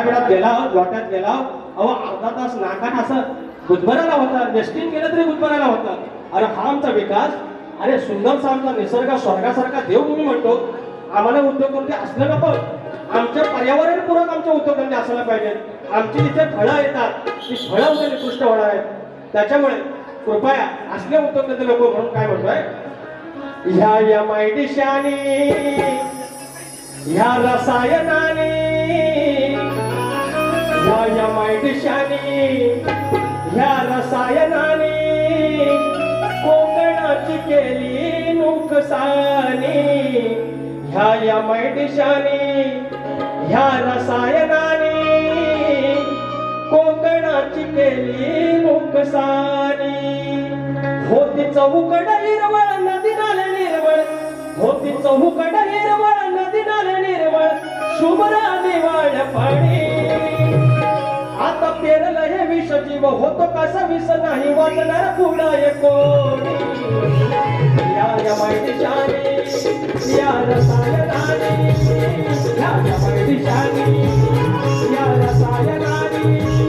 बिडात गेला गोट्यात गेला अहो अर्धा तास नाकात असं गुदमरायला होता, वेस्टिंग केलं तरी गुदमरायला होता. अरे हा आमचा विकास, अरे सुंदरसा आमचा निसर्ग स्वर्गासारखा देवभूमी म्हणतो. आम्हाला उद्योगधंदे असले नको, आमच्या पर्यावरणपूरक आमचे उद्योगधंदे असायला पाहिजेत. आमची जिथे फळं येतात ती फळं उद्या निकृष्ट होणार आहेत. त्याच्यामुळे कृपया असले उद्योगधंदे नको म्हणून काय म्हणतोय, ह्या यमायडिशानी ह्या रसायनाने ह्या यमायडिशानी ह्या रसायनाने कोकणाची केली नुकसानी. ह्या यमायडिशानी ह्या रसायनाने कोकणाची केली नुकसानी. होती चहूकड हिरवळ नदी नाले निर्मळ, होती चहूकड हिरवळ नदी नाले निर्मळ, शुभ्र निवाळ पाणी. आता पेरलं हे विष जीव होतो कसा विष नाही वाचणार पुढे कोणी. या यमायडिशानी या रसायनाने या यमायडिशानी या रसायनाने